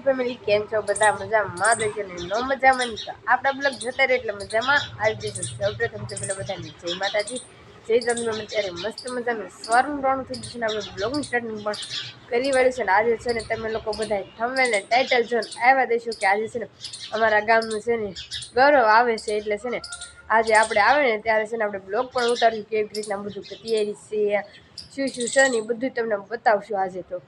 family કેમ છો બધા મજામાં દેશે ને નો મજામાં નહીં તો આપણા બ્લોગ જોતા રહે એટલે મજામાં આવી જશે સૌપ્રથમ તો પેલા બધાને જય માતાજી જય જમવામાં અત્યારે મસ્ત મજાનું સ્વર્ણ રોણ થઈ જશે ને આપણે બ્લોગનું સ્ટાર્ટિંગ પણ કરી વાળ્યું છે ને આજે છે ને તમે લોકો બધા થંબનેલ ને ટાઇટલ જોઈને આવ્યા દેશો કે આજે છે ને અમારા ગામનું છે ને ગૌરવ આવે છે એટલે છે ને આજે આપણે આવે ને ત્યારે છે ને આપણે બ્લોગ પણ ઉતાર્યું કેવી રીતના બધું તૈયારી છે શું છે ને બધું તમને બતાવશું આજે તો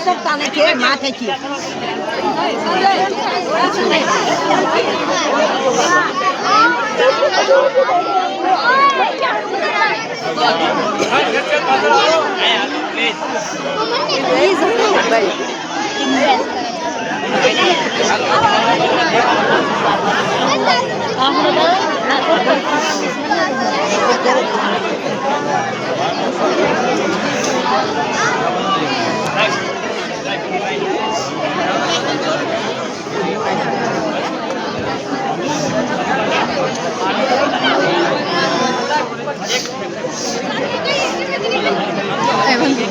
શકતા નથી માથેથી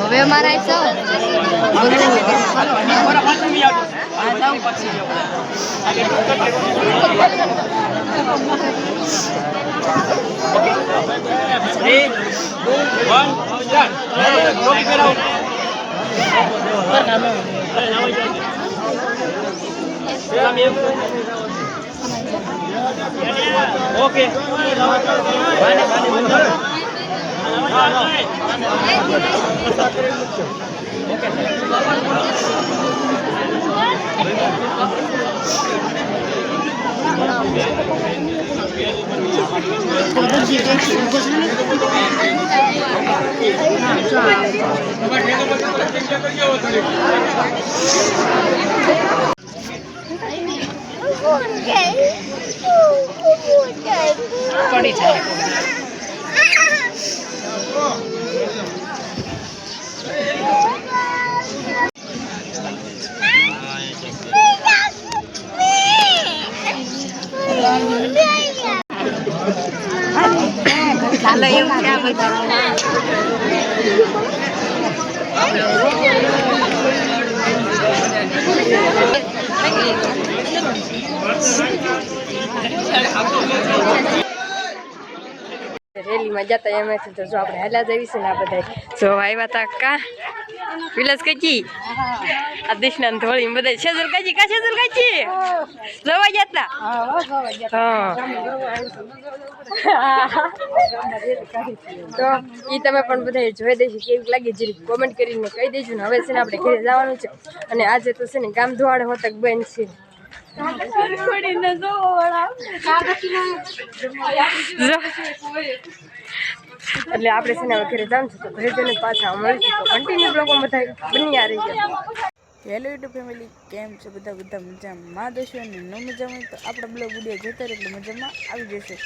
હવે અમારા ઓકે પડી જાય ચાલો એવું છે બધા રેલીમાં જતા એમાંથી તો જો આપણે હેલા જઈશું ને આ બધા જો આવ્યા તા કા વિલાસ કચી આ દેશના ધોળી બધા છેજલ કચી કા છેજલ કચી જોવા જતા તો એ તમે પણ બધા જોઈ દેજો કેવી લાગી જરી કોમેન્ટ કરીને કહી દેજો ને હવે છે ને આપણે ઘરે જવાનું છે અને આજે તો છે ને ગામ ધોવાડે હોતક બેન છે એટલે આપણે છે ને હવે ઘરે જવાનું છે તો ઘરે જઈને પાછા મળીશું તો કન્ટિન્યુ બ્લોગમાં બધા બની આ રહી ગયા હેલો યુટ્યુબ ફેમિલી કેમ છે બધા મજામાં દોશો અને ન મજામાં તો આપણા બ્લોગ વિડીયો જોતા રહે એટલે મજામાં આવી જશે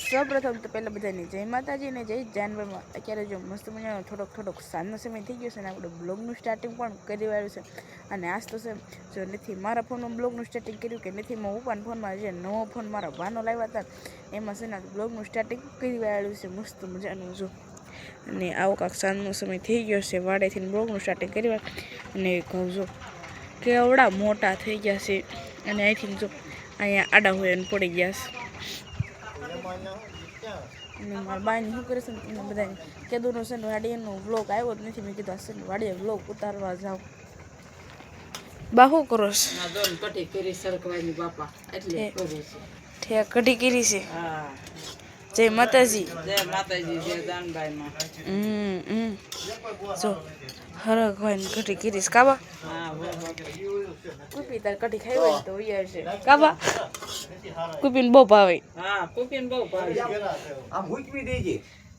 સૌપ્રથમ તો પહેલાં બધાને જય માતાજી અને જય જાનવરમાં અત્યારે જો મસ્ત મજાનો થોડોક સાંજનો સમય થઈ ગયો છે અને આપણે બ્લોગનું સ્ટાર્ટિંગ પણ કરી વાળ્યું છે અને આજ તો છે જો નથી મારા ફોનમાં બ્લોગનું સ્ટાર્ટિંગ કર્યું કે નથી હું પણ ફોનમાં જે નવો ફોન મારા ભાનો લાવ્યા હતા એમાં છે ને બ્લોગનું સ્ટાર્ટિંગ કરી વાળ્યું છે મસ્ત મજાનું જો અને આવો કાંક સાંજનો સમય થઈ ગયો છે વાડેથી બ્લોગનું સ્ટાર્ટિંગ કરી વાર અને ઘઉં જો કેવડા મોટા થઈ ગયા છે અને અહીંથી જો અહીંયા આડા હોય અને પડી ગયા છે અને મારા બાઈને શું કરે છે ને તમને બધાને કીધું છે ને વાડીનો વ્લોગ આવ્યો જ નથી મેં કીધું હશે ને વાડીએ વ્લોગ ઉતારવા જાઓ બા શું કરો છો કઢી કરી છે જય માતાજી જય માતાજી જય જાનભાઈ જો હરક હોય ને કઢી કરીશ કાબા હા કુપી તાર કઢી ખાઈ હોય તો યાર છે કાબા કુપીને બહુ ભાવે હા કુપીન બહુ ભાવે આમ હુકવી દેજે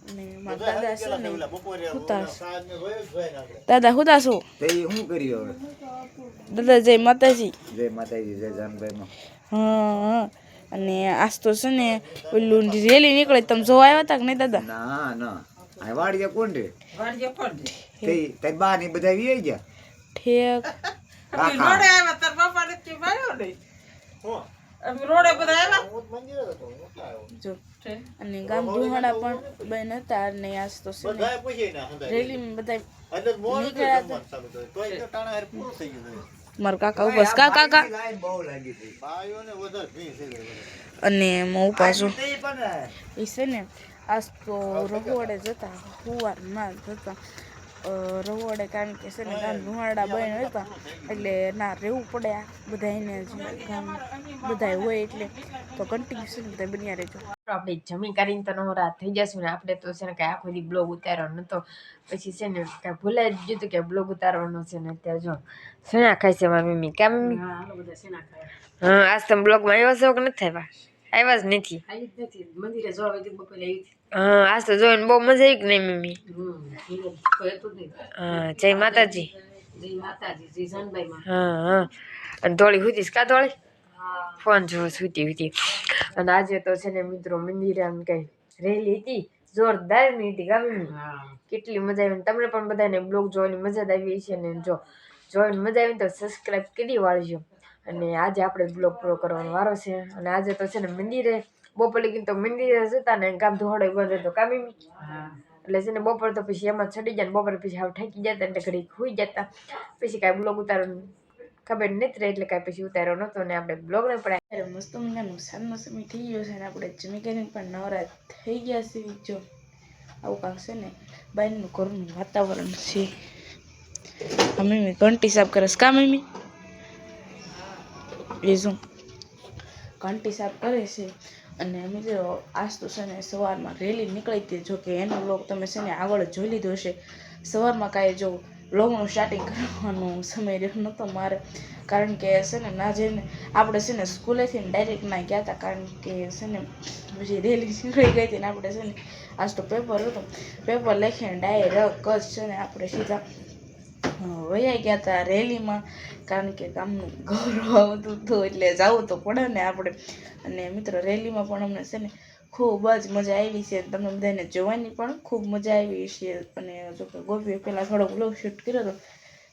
અને મારા દાદા છે ને હુતાસ દાદા હુતાસો તે હું કર્યું હવે દાદા જય માતાજી જય માતાજી જય જાનભાઈમાં હા અને આજ તો છે ને ઓલું રેલી નીકળે તમે જોવા આવ્યા હતા કે નહીં દાદા ના ના આ વાડીએ કોણ રે વાડીએ કોણ તે તે બા ને બધા વી ગયા ઠેક કાકા રોડે આવ્યા તાર બાપા ને કે ભાઈઓ નહીં અમે રોડે બધા આવ્યા જો અને ગામ દુહાડા પણ બેન હતા અને આજ તો છે ને રેલીમાં બધા નીકળ્યા હતા મારા કાકા ઉપાસ કાકા બહુ લાગી હતી અને હું ઉપાસ છું એ છે ને આજ તો રહોડે જતા હુવારમાં જતા રહોડે કારણ કે છે ને ગામ દુહાડા બહેન હતા એટલે ના રહેવું પડે આ બધાને જ ગામ બધા હોય એટલે તો કન્ટિન્યુ છે ને બધા બન્યા રહેજો તો આપણે જમી કરીને તો નવરા થઈ જશું ને આપણે તો છે ને કાંઈ આખો દી બ્લોગ ઉતારવાનો નહોતો પછી છે ને કાંઈ ભૂલાઈ જ ગયું હતું કે બ્લોગ ઉતારવાનો છે ને અત્યારે જો શેના ખાય છે મારી મમ્મી કાં મમ્મી હા આજ તમે બ્લોગમાં આવ્યા છો કે નથી આવ્યા જ નથી હા આજ તો જોઈને બહુ મજા આવી કે નહીં મમ્મી હા જય માતાજી હા હા અને ધોળી હુતીશ કા ધોળી ફોન જો સુતી હતી અને આજે તો છે ને મિત્રો મંદિરે આમ કઈ રેલી હતી જોરદાર ની હતી ગામની કેટલી મજા આવી તમને પણ બધાને બ્લોગ જોવાની મજા જ આવી છે ને જો જોઈને મજા આવી તો સબસ્ક્રાઇબ કરી વાળજો અને આજે આપણે બ્લોગ પૂરો કરવાનો વારો છે અને આજે તો છે ને મંદિરે બપોર લગી તો મંદિરે જતા ને કામ ધોડે બંધ હતો કામ એટલે છે ને બપોર તો પછી એમાં ચડી જાય ને બપોર પછી હાવ થાકી જતા એટલે ઘડી સુઈ જતા પછી કાંઈ બ્લોગ ઉતારવાનું ખબર નથી રહી એટલે કાંઈ પછી ઉતાર્યો નહોતો ને આપણે બ્લોગને પણ ત્યારે મસ્ત મજાનું સાંજનો સમય થઈ ગયો છે અને આપણે જમી કરીને પણ નવરા થઈ ગયા છીએ જો આવું કાંક છે ને બહારનું ઘરનું વાતાવરણ છે આ મમ્મી ઘંટી સાફ કરે છે કા મમ્મી એ શું ઘંટી સાફ કરે છે અને મિત્રો આજ તો છે ને સવારમાં રેલી નીકળી હતી જો કે એનો બ્લોગ તમે છે ને આગળ જોઈ લીધો હશે સવારમાં કાંઈ જો બ્લોગનું સ્ટાર્ટિંગ કરવાનો સમય રહ્યો નહોતો મારે કારણ કે છે ને ના જઈને આપણે છે ને સ્કૂલેથી ડાયરેક્ટ ના ગયા હતા કારણ કે છે ને પછી રેલી નીકળી ગઈ હતી ને આપણે છે ને આજ તો પેપર હતું પેપર લખીને ડાયરેક્ટ જ છે ને આપણે સીધા વયા ગયા હતા રેલીમાં કારણ કે કામનું ગૌરવ આવતું હતું એટલે જવું તો પડે ને આપણે અને મિત્રો રેલીમાં પણ અમને છે ને ખૂબ જ મજા આવી છે તમને બધાને જોવાની પણ ખૂબ મજા આવી છે અને જો કે ગોપીએ પહેલાં થોડોક બ્લોગ શૂટ કર્યો હતો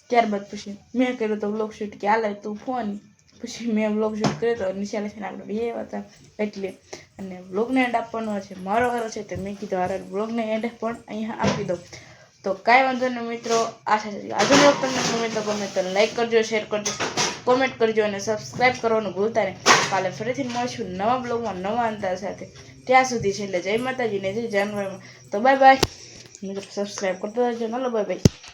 ત્યારબાદ પછી મેં કર્યો તો બ્લોગ શૂટ કે હાલે તું ફોન પછી મેં બ્લોગ શૂટ કર્યો તો નિશાળે છે ને આપણે બે હતા એટલે અને બ્લોગને એન્ડ આપવાનો છે મારો વારો છે તો મેં કીધું હારે બ્લોગને એન્ડ પણ અહીંયા આપી દઉં તો કાંઈ વાંધો નહીં મિત્રો આશા છે આજનો બ્લોગ તમને ગમે તો લાઈક કરજો શેર કરજો કોમેન્ટ કરજો અને સબસ્ક્રાઈબ કરવાનું ભૂલતા નહીં કાલે ફરીથી મળશું નવા બ્લોગમાં નવા અંતર સાથે ત્યાં સુધી છે એટલે જય માતાજીને જય જાનવરમાં તો બાય બાય મિત્રો સબસ્ક્રાઈબ કરતો રહેજો નલો બાય બાય